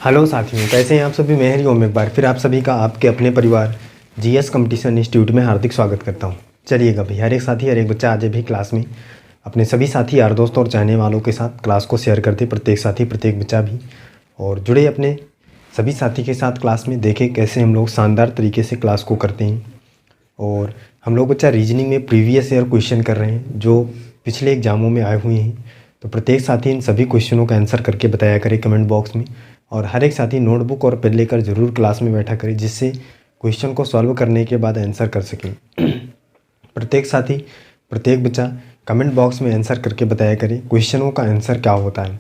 Hello साथियों, कैसे हैं आप सभी। मैं हरिओम एक बार फिर आप सभी का आपके अपने परिवार जीएस कंपटीशन इंस्टीट्यूट में हार्दिक स्वागत करता हूं। चलिएगा भाई, हर एक साथी हर एक बच्चा आज भी क्लास में अपने सभी साथी यार दोस्तों और चाहने वालों के साथ क्लास को शेयर करते, प्रत्येक साथी प्रत्येक बच्चा भी, और जुड़े अपने सभी साथी के साथ क्लास में। देखें कैसे हम लोग शानदार तरीके से क्लास को करते हैं। और हम लोग बच्चा रीजनिंग में प्रीवियस ईयर क्वेश्चन कर रहे हैं जो पिछले एग्जामों में आए हुए हैं। तो प्रत्येक साथी इन सभी क्वेश्चनों का आंसर करके बताया करे कमेंट बॉक्स में, और हर एक साथी नोटबुक और पेन लेकर ज़रूर क्लास में बैठा करे, जिससे क्वेश्चन को सॉल्व करने के बाद आंसर कर सकें। प्रत्येक साथी प्रत्येक बच्चा कमेंट बॉक्स में आंसर करके बताया करे क्वेश्चनों का आंसर क्या होता है।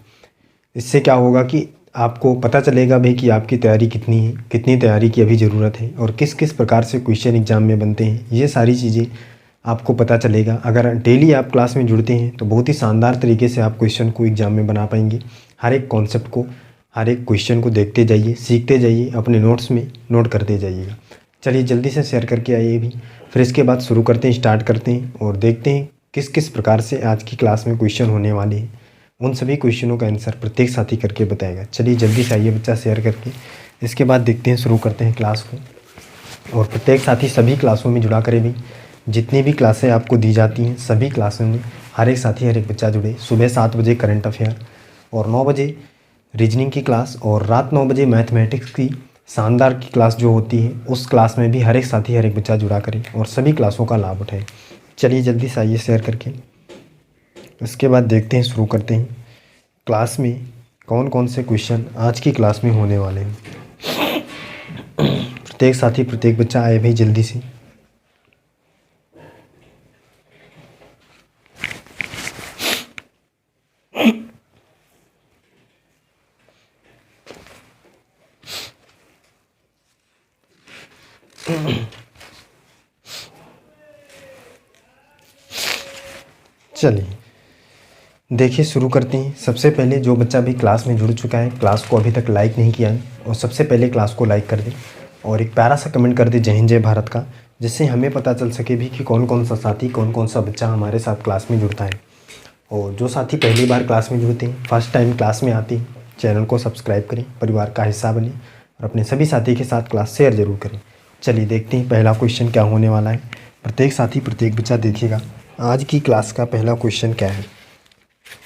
इससे क्या होगा कि आपको पता चलेगा भाई कि आपकी तैयारी कितनी है, कितनी तैयारी की अभी ज़रूरत है, और किस किस प्रकार से क्वेश्चन एग्ज़ाम में बनते हैं। ये सारी चीज़ें आपको पता चलेगा। अगर डेली आप क्लास में जुड़ते हैं तो बहुत ही शानदार तरीके से आप क्वेश्चन को एग्ज़ाम में बना पाएंगे। हर एक कॉन्सेप्ट को, हर एक क्वेश्चन को देखते जाइए, सीखते जाइए, अपने नोट्स में नोट करते जाइएगा। चलिए जल्दी से शेयर करके आइए भी, फिर इसके बाद शुरू करते हैं, स्टार्ट करते हैं और देखते हैं किस किस प्रकार से आज की क्लास में क्वेश्चन होने वाले हैं। उन सभी क्वेश्चनों का आंसर प्रत्येक साथी करके बताएगा। चलिए जल्दी से आइए बच्चा शेयर करके, इसके बाद देखते हैं, शुरू करते हैं क्लास को। और प्रत्येक साथी सभी क्लासों में जुड़ा करे भी, जितनी भी क्लासें आपको दी जाती हैं सभी क्लासों में हर एक साथी हर एक बच्चा जुड़े। सुबह 7 बजे करंट अफेयर और 9 बजे रीजनिंग की क्लास, और रात 9 बजे मैथमेटिक्स की शानदार की क्लास जो होती है, उस क्लास में भी हर एक साथी हर एक बच्चा जुड़ा करे और सभी क्लासों का लाभ उठाए। चलिए जल्दी से आइए शेयर करके, इसके बाद देखते हैं, शुरू करते हैं क्लास में कौन कौन से क्वेश्चन आज की क्लास में होने वाले हैं। प्रत्येक साथी प्रत्येक बच्चा आए भाई जल्दी से। चलिए देखिए शुरू करते हैं। सबसे पहले जो बच्चा भी क्लास में जुड़ चुका है, क्लास को अभी तक लाइक नहीं किया है, और सबसे पहले क्लास को लाइक कर दे और एक प्यारा सा कमेंट कर दे जय हिंद जय भारत का, जिससे हमें पता चल सके भी कि कौन कौन सा साथी, कौन कौन सा बच्चा हमारे साथ क्लास में जुड़ता है। और जो साथी पहली बार क्लास में जुड़ते हैं, फर्स्ट टाइम क्लास में आते हैं, चैनल को सब्सक्राइब करें, परिवार का हिस्सा बने और अपने सभी साथी के साथ क्लास शेयर जरूर करें। चलिए देखते हैं पहला क्वेश्चन क्या होने वाला है। प्रत्येक साथी प्रत्येक बच्चा देखिएगा आज की क्लास का पहला क्वेश्चन क्या है,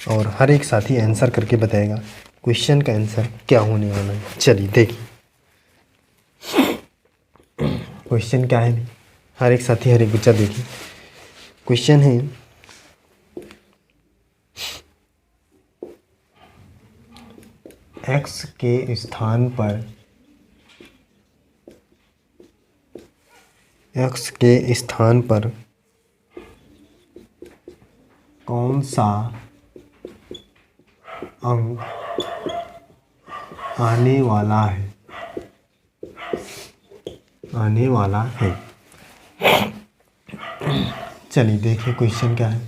और हर एक साथी आंसर करके बताएगा क्वेश्चन का आंसर क्या होने वाला है। चलिए देखिए क्वेश्चन क्या है, हर एक साथी हर एक बच्चा देखिए। क्वेश्चन है, x के स्थान पर कौन सा अंक आने वाला है। चलिए देखिए क्वेश्चन क्या है।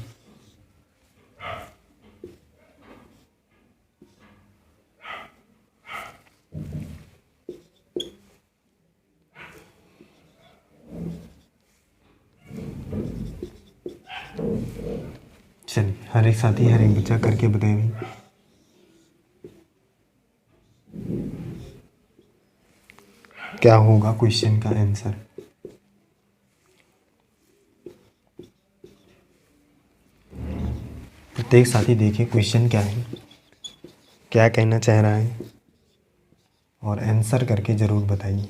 चलिए हर एक साथी हर एक बच्चा करके बताएंगे क्या होगा क्वेश्चन का आंसर। प्रत्येक साथी देखिए क्वेश्चन क्या है, क्या कहना चाह रहा है, और आंसर करके ज़रूर बताइए।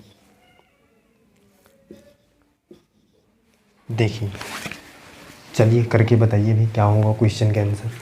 देखिए चलिए करके बताइए भी क्या होगा क्वेश्चन का आंसर।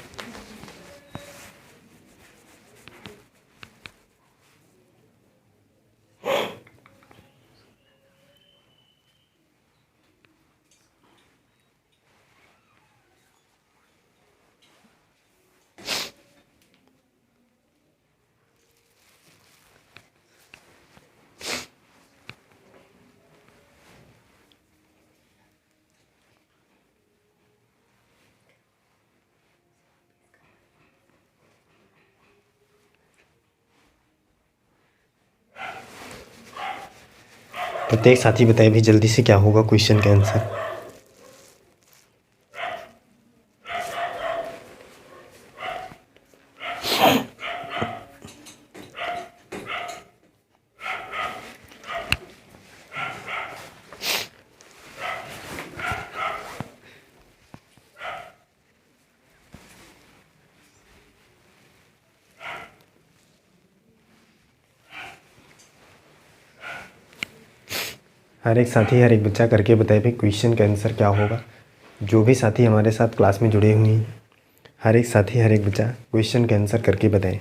प्रत्येक साथी बताए भी जल्दी से क्या होगा क्वेश्चन का आंसर। हर एक साथी हर एक बच्चा करके बताए भाई क्वेश्चन का आंसर क्या होगा। जो भी साथी हमारे साथ क्लास में जुड़े हुए हैं, हर एक साथी हर एक बच्चा क्वेश्चन का आंसर करके बताएं।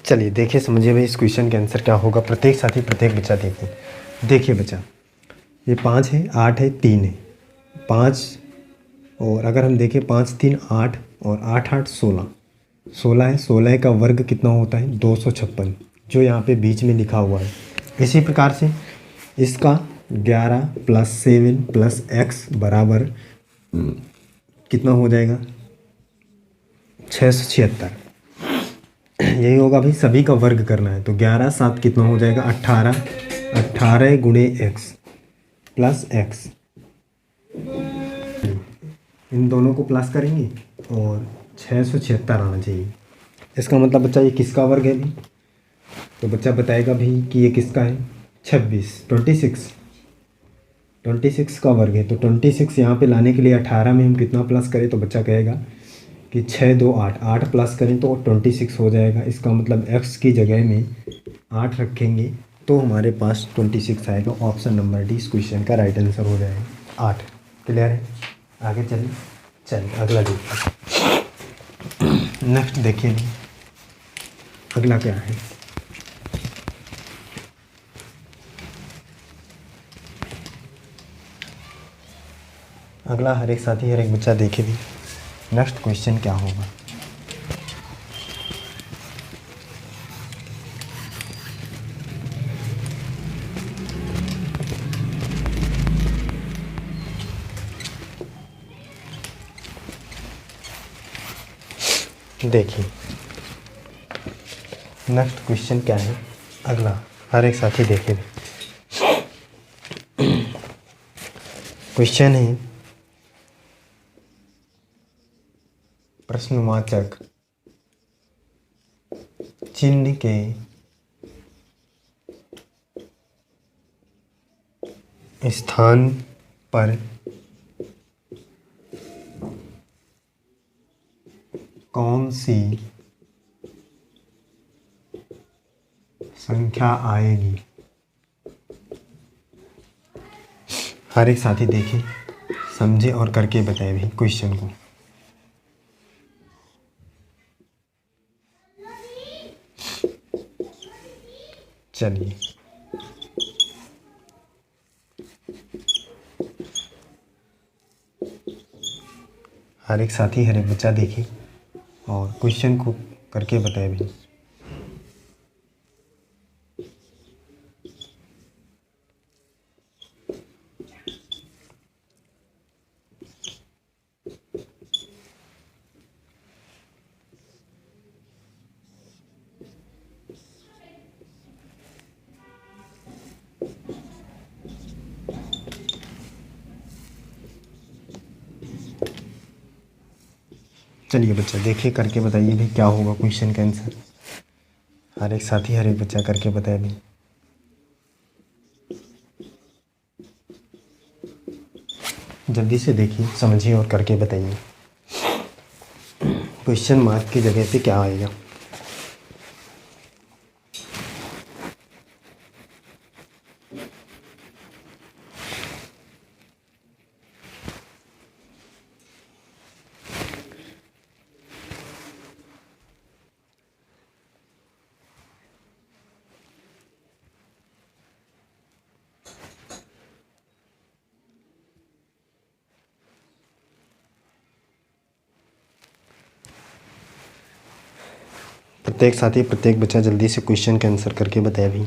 चलिए देखिए, समझिए भाई इस क्वेश्चन का आंसर क्या होगा। प्रत्येक साथी प्रत्येक बच्चा देखिए बच्चा, ये 5 है, 8 है, 3 है, 5 और अगर हम देखें 5 3 8 और 8 8 16, 16 है। 16 का वर्ग कितना होता है? 256, जो यहाँ पे बीच में लिखा हुआ है। इसी प्रकार से इसका 11 + 7 + x बराबर कितना हो जाएगा? 676। यही होगा भाई, सभी का वर्ग करना है। तो 11 7 कितना हो जाएगा? 18, 18 गुणे x प्लस x, इन दोनों को प्लस करेंगे और 676 आना चाहिए। इसका मतलब बच्चा ये किसका वर्ग है भाई? तो बच्चा बताएगा भाई कि ये किसका है? 26 का वर्ग है। तो 26 यहाँ पे लाने के लिए 18 में हम कितना प्लस करें? तो बच्चा कहेगा कि 6 2 8, 8 प्लस करें तो 26 हो जाएगा। इसका मतलब x की जगह में 8 रखेंगे तो हमारे पास 26 आएगा। ऑप्शन नंबर डी इस क्वेश्चन का राइट आंसर हो जाएगा 8। क्लियर है? आगे चलिए अगला देखिए। नेक्स्ट देखिए अगला क्या है। अगला हर एक साथी हर एक बच्चा देखे भी नेक्स्ट क्वेश्चन क्या होगा। देखिए नेक्स्ट क्वेश्चन क्या है। अगला हर एक साथी देखे क्वेश्चन है, प्रश्नवाचक चिन्ह के स्थान पर कौन सी संख्या आएगी? हर एक साथी देखे, समझे और करके बताए भी क्वेश्चन को। चलिए हर एक साथी हर एक बच्चा देखे और क्वेश्चन को करके बताए भी। चलिए बच्चा देखिए करके बताइए भी क्या होगा क्वेश्चन का आंसर। हर एक साथी हर एक बच्चा करके बताए भी। जल्दी से देखिए, समझिए और करके बताइए क्वेश्चन मार्क की जगह पे क्या आएगा। प्रत्येक साथी प्रत्येक बच्चा जल्दी से क्वेश्चन का आंसर करके बताए भी।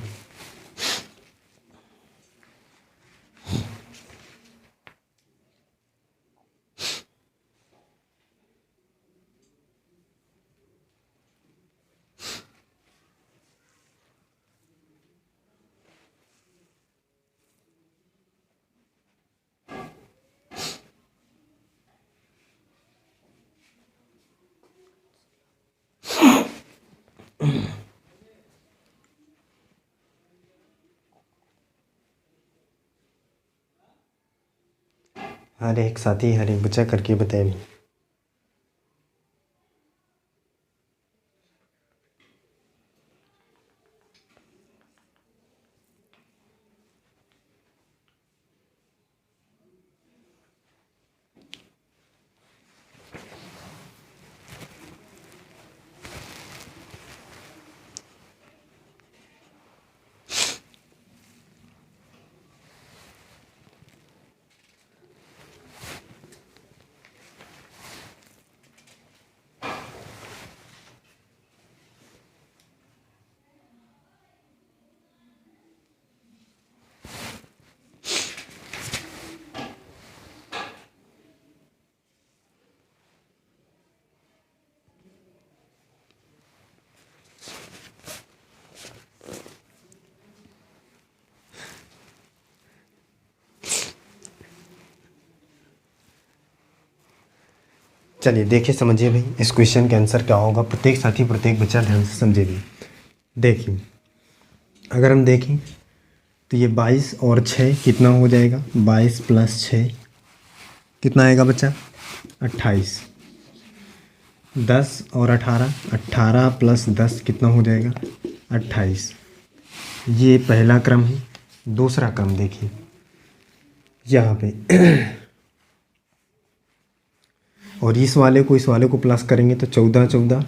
हर एक साथी हर एक बच्चा करके बताए भी। चलिए देखिए, समझिए भाई इस क्वेश्चन का आंसर क्या होगा। प्रत्येक साथी प्रत्येक बच्चा ध्यान से समझे भी। देखिए अगर हम देखें तो ये 22 और 6 कितना हो जाएगा, 22 प्लस 6 कितना आएगा बच्चा, 28। 10 और 18, 18 प्लस 10 कितना हो जाएगा, 28। ये पहला क्रम है। दूसरा क्रम देखिए यहाँ पे और इस वाले को प्लस करेंगे तो 14 14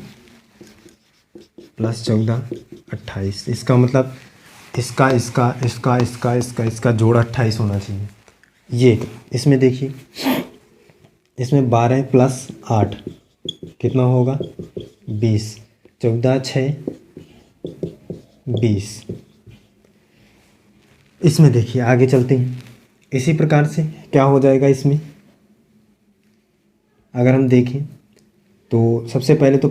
प्लस 14 28। इसका मतलब इसका जोड़ 28 होना चाहिए। ये इसमें देखिए, इसमें 12 प्लस 8 कितना होगा, 20। 14 6 20। इसमें देखिए आगे चलते हैं। इसी प्रकार से क्या हो जाएगा इसमें, अगर हम देखें तो सबसे पहले तो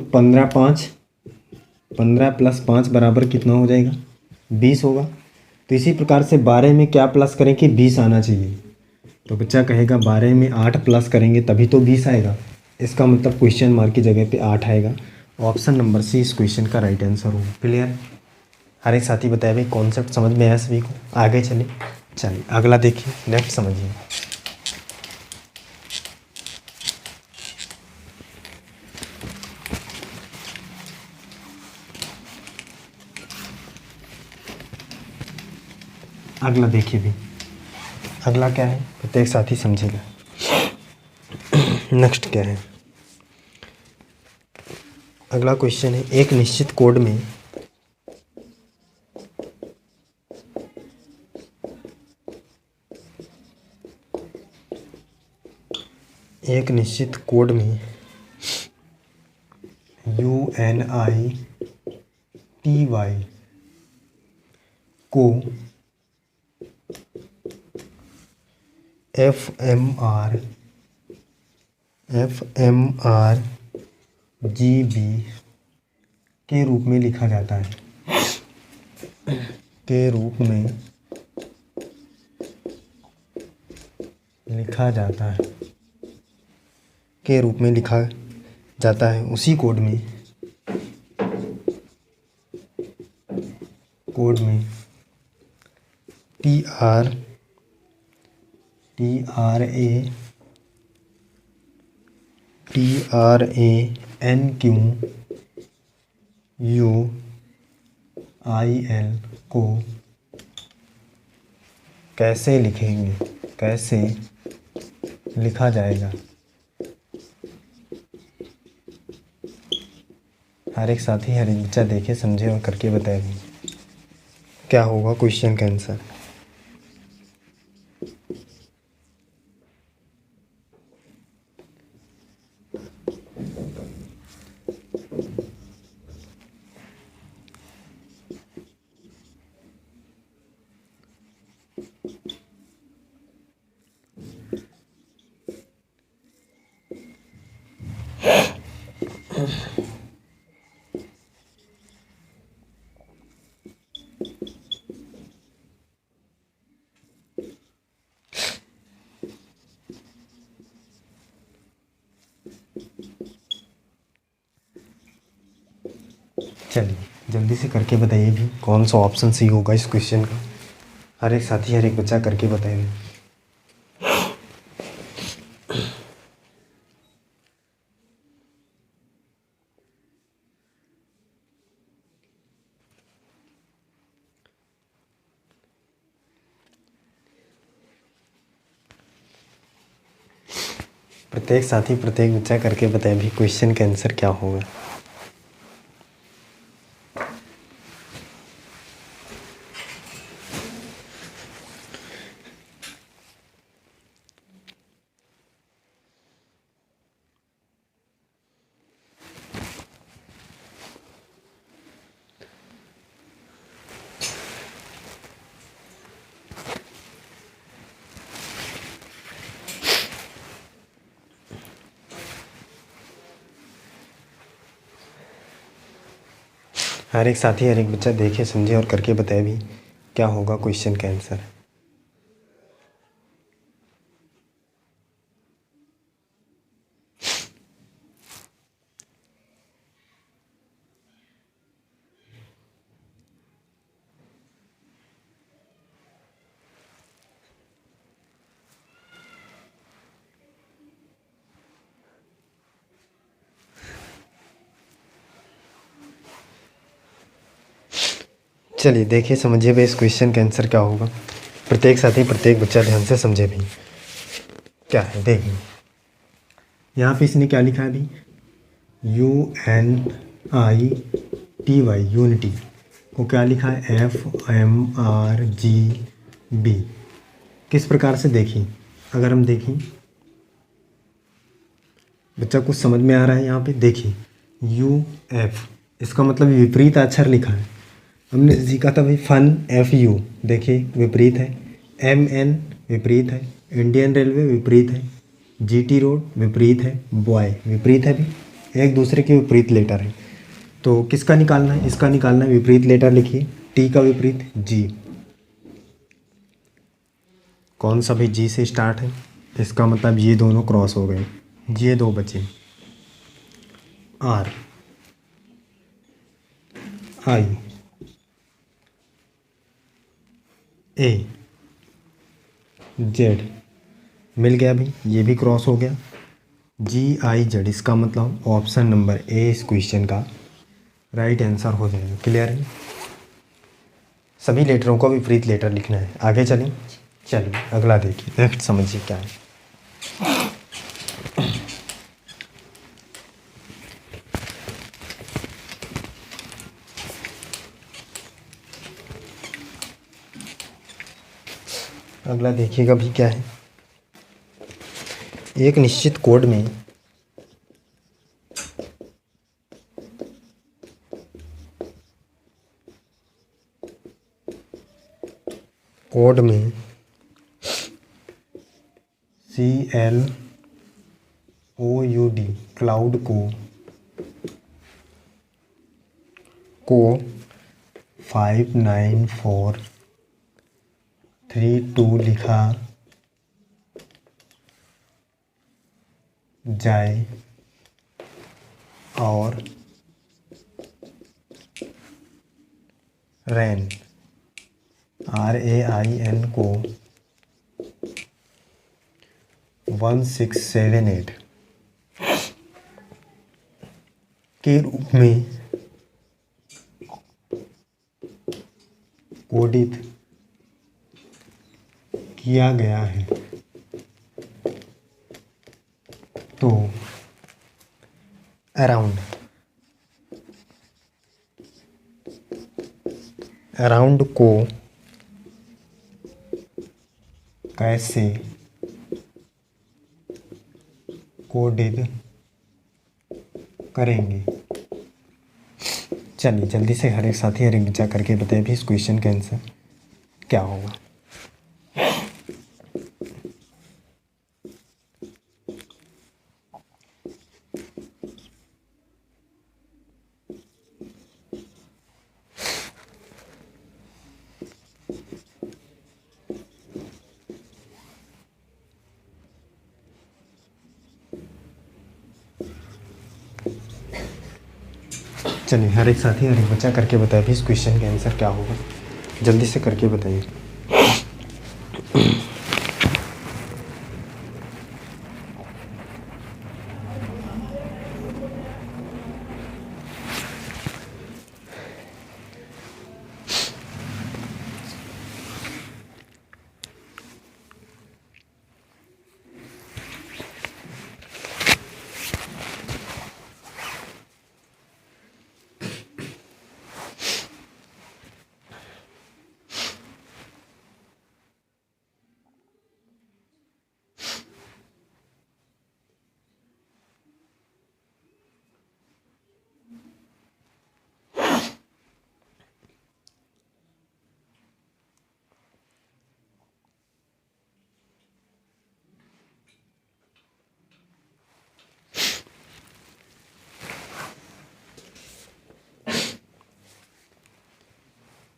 15 प्लस 5 बराबर कितना हो जाएगा, 20 होगा। तो इसी प्रकार से 12 में क्या प्लस करें कि 20 आना चाहिए। तो बच्चा कहेगा 12 में 8 प्लस करेंगे तभी तो 20 आएगा। इसका मतलब क्वेश्चन मार्क की जगह पे 8 आएगा। ऑप्शन नंबर सी इस क्वेश्चन का राइट आंसर होगा। क्लियर। हर एक साथी बताया भाई कॉन्सेप्ट समझ में आया सभी को। आगे चलिए अगला देखिए, नेक्स्ट समझिए। अगला देखिए भी, अगला क्या है प्रत्येक साथी समझेगा। नेक्स्ट क्या है, अगला क्वेश्चन है एक निश्चित कोड में UNITY को FMRGB के रूप में लिखा जाता है, के रूप में लिखा जाता है। उसी कोड में TRANQUIL को कैसे लिखेंगे, कैसे लिखा जाएगा। हर एक साथी हर एक बच्चा देखे समझे और करके बताएगा क्या होगा क्वेश्चन का आंसर। चलिए जल्दी से करके बताइए भी कौन सा ऑप्शन सही होगा इस क्वेश्चन का। हर एक साथी हर एक बच्चा करके बताइए। प्रत्येक साथी प्रत्येक बच्चा करके बताए भी क्वेश्चन का आंसर क्या होगा। हर एक साथी हर एक बच्चा देखे समझे और करके बताए भी क्या होगा क्वेश्चन का आंसर। चलिए देखिए समझिए भाई इस क्वेश्चन का आंसर क्या होगा। प्रत्येक साथी प्रत्येक बच्चा ध्यान से समझे भी क्या है। देखिए यहाँ पे इसने क्या लिखा है अभी, UNITY यूनिटी को क्या लिखा है FMRGB। किस प्रकार से देखिए, अगर हम देखें बच्चा कुछ समझ में आ रहा है। यहाँ पे देखिए UF इसका मतलब विपरीत अक्षर लिखा है। हमने सीखा था भाई फन FU देखिए विपरीत है, MN विपरीत है, इंडियन रेलवे विपरीत है, GT रोड विपरीत है, बॉय विपरीत है भी, एक दूसरे के विपरीत लेटर है। तो किसका निकालना है, इसका निकालना है। विपरीत लेटर लिखिए, T का विपरीत G, कौन सा भी G से स्टार्ट है, इसका मतलब ये दोनों क्रॉस हो गए, ये दो बचे। R I A Z मिल गया भाई, ये भी क्रॉस हो गया। GIZ इसका मतलब ऑप्शन नंबर ए इस क्वेश्चन का राइट आंसर हो जाएगा। क्लियर है, सभी लेटरों को विपरीत लेटर लिखना है। आगे चलें, चलिए अगला देखिए, नेक्स्ट समझिए क्या है। अगला देखिएगा भी क्या है। एक निश्चित कोड में CLOUD क्लाउड को 59432 लिखा जाए और RAIN RAIN को 1678 के रूप में कोडित किया गया है तो अराउंड को कैसे कोडित करेंगे। चलिए जल्दी से हर एक साथी हर एक बच्चा करके बताइए भी इस क्वेश्चन का आंसर क्या होगा। चलिए हर एक साथी हर एक बच्चा करके बताइए भी इस क्वेश्चन का आंसर क्या होगा। जल्दी से करके बताइए।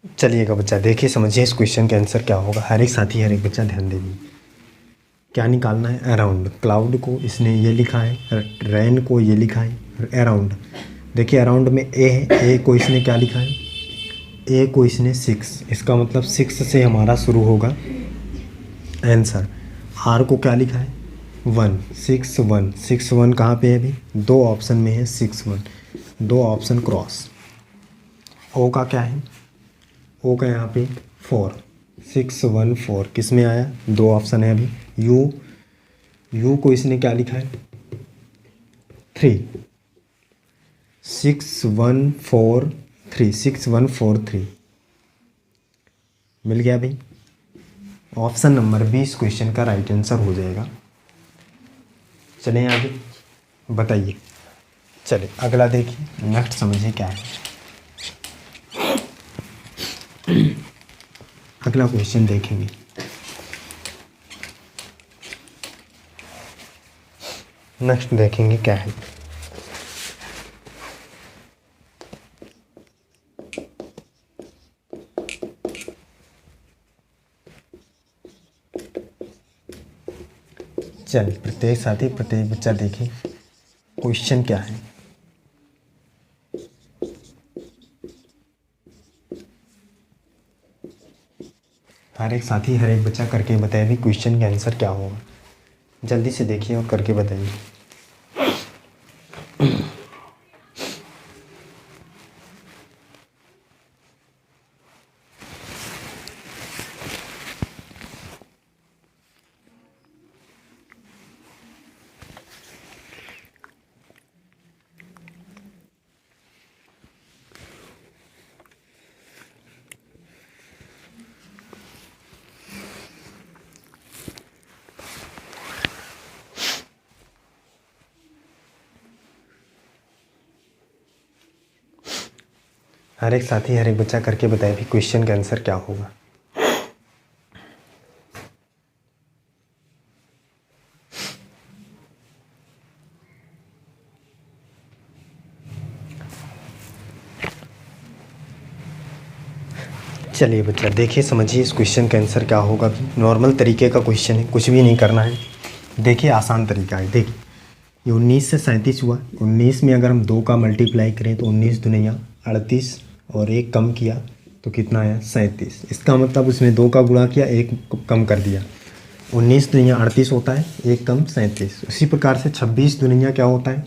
चलिएगा बच्चा, देखिए समझिए इस क्वेश्चन का आंसर क्या होगा। हर एक साथी हर एक बच्चा ध्यान देंगे। क्या निकालना है? अराउंड। क्लाउड को इसने ये लिखा है, रेन को ये लिखा है, अराउंड। देखिए अराउंड में ए है, ए को इसने क्या लिखा है? ए को इसने 6, इसका मतलब 6 से हमारा शुरू होगा आंसर। आर को क्या लिखा है? 1, 6 1, 6 1 कहाँ पे है अभी? दो ऑप्शन में है 6 1, दो ऑप्शन क्रॉस। ओ का क्या है? ओ का यहाँ पे 4, 6 1 4 किस में आया? दो ऑप्शन है अभी। यू, यू को इसने क्या लिखा है? 3, 6 1 4 3, 6 1 4 3 मिल गया भाई। ऑप्शन नंबर 20 क्वेश्चन का राइट आंसर हो जाएगा। चलें आगे, बताइए। चलिए अगला देखिए, नेक्स्ट समझिए क्या है। अगला क्वेश्चन देखेंगे। नेक्स्ट देखेंगे क्या है। चलिए प्रत्येक साथी प्रत्येक बच्चा देखें क्वेश्चन क्या है। हर एक साथी हर एक बच्चा करके बताए भी क्वेश्चन का आंसर क्या होगा। जल्दी से देखिए और करके बताइए। हर एक साथी हर एक बच्चा करके बताए भी क्वेश्चन का आंसर क्या होगा। चलिए बच्चा देखिए समझिए इस क्वेश्चन का आंसर क्या होगा। नॉर्मल तरीके का क्वेश्चन है, कुछ भी नहीं करना है। देखिए आसान तरीका है। देखिए ये 19 से 37 हुआ। 19 में अगर हम 2 का मल्टीप्लाई करें तो 19 दुनिया 38 और एक कम किया तो कितना आया? 37। इसका मतलब उसमें 2 का गुणा किया, एक कम कर दिया। 19 दुनिया 38 होता है, एक कम 37। उसी प्रकार से 26 दुनिया क्या होता है?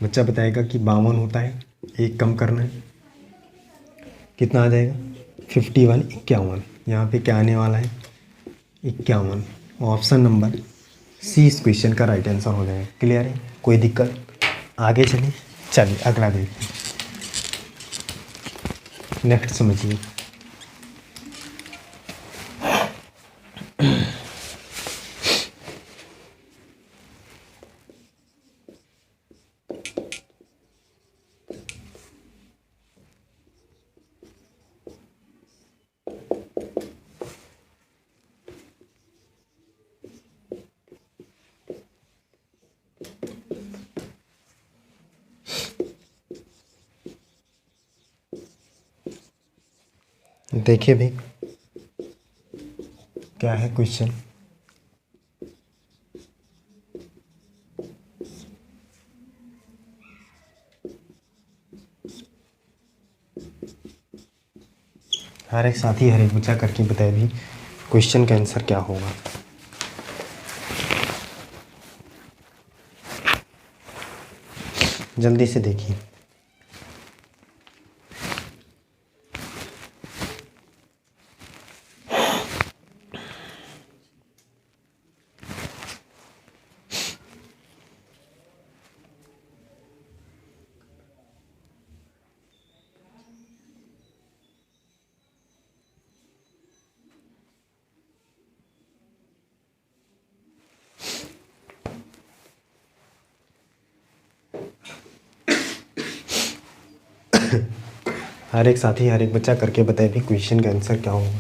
बच्चा बताएगा कि 52 होता है, एक कम करना है, कितना आ जाएगा? 51 51। यहाँ पे क्या आने वाला है? 51। ऑप्शन नंबर सी इस क्वेश्चन का राइट आंसर हो जाएगा। क्लियर है? कोई दिक्कत? आगे चलिए। चलिए अगला देखते हैं। नेक्स्ट समझिए। देखिए भी क्या है क्वेश्चन। हर एक साथी हर एक बच्चा करके बताए भी क्वेश्चन का आंसर क्या होगा। जल्दी से देखिए। हर एक साथी हर एक बच्चा करके बताए भी क्वेश्चन का आंसर क्या होगा।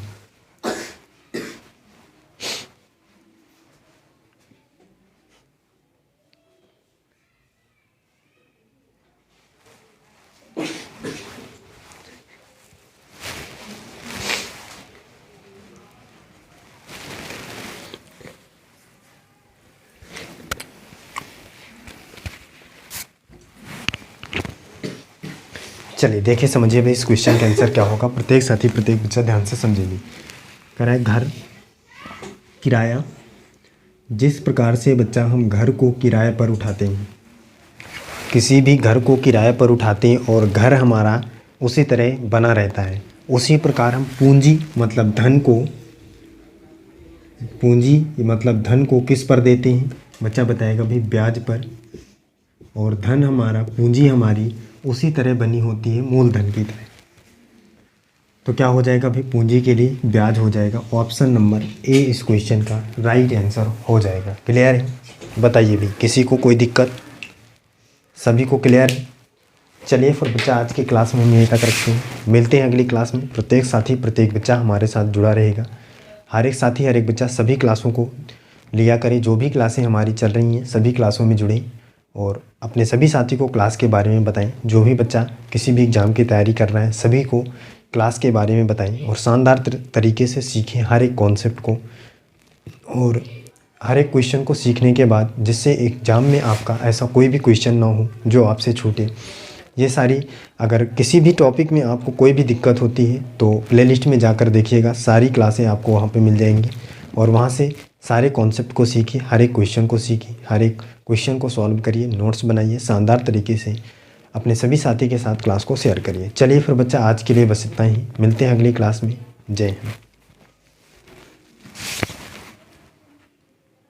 चलिए देखिए समझिए भाई इस क्वेश्चन का आंसर क्या होगा। प्रत्येक साथी प्रत्येक बच्चा ध्यान से समझेंगे। कह रहा है घर किराया, जिस प्रकार से बच्चा हम घर को किराए पर उठाते हैं, किसी भी घर को किराए पर उठाते हैं और घर हमारा उसी तरह बना रहता है, उसी प्रकार हम पूंजी मतलब धन को किस पर देते हैं। बच्चा बताएगा भाई ब्याज पर, और धन हमारा पूंजी हमारी उसी तरह बनी होती है मूलधन की तरह। तो क्या हो जाएगा भाई, पूंजी के लिए ब्याज हो जाएगा। ऑप्शन नंबर ए इस क्वेश्चन का राइट आंसर हो जाएगा। क्लियर है? बताइए भाई किसी को कोई दिक्कत? सभी को क्लियर है? चलिए फिर बच्चा आज की क्लास में हम यहीं तक रखते हैं। मिलते हैं अगली क्लास में। प्रत्येक साथी प्रत्येक बच्चा हमारे साथ जुड़ा रहेगा। हर एक साथी हर एक बच्चा सभी क्लासों को लिया करें। जो भी क्लासें हमारी चल रही हैं सभी क्लासों में जुड़ें और अपने सभी साथी को क्लास के बारे में बताएं। जो भी बच्चा किसी भी एग्ज़ाम की तैयारी कर रहा है सभी को क्लास के बारे में बताएं और शानदार तरीके से सीखें हर एक कॉन्सेप्ट को और हर एक क्वेश्चन को सीखने के बाद, जिससे एग्ज़ाम में आपका ऐसा कोई भी क्वेश्चन ना हो जो आपसे छूटे। ये सारी, अगर किसी भी टॉपिक में आपको कोई भी दिक्कत होती है तो प्लेलिस्ट में जाकर देखिएगा, सारी क्लासें आपको वहाँ पे मिल जाएंगी और वहाँ से सारे कॉन्सेप्ट को सीखिए, हर एक क्वेश्चन को सीखिए, हर एक क्वेश्चन को सॉल्व करिए, नोट्स बनाइए, शानदार तरीके से अपने सभी साथी के साथ क्लास को शेयर करिए। चलिए फिर बच्चा आज के लिए बस इतना ही। मिलते हैं अगली क्लास में। जय हिंद।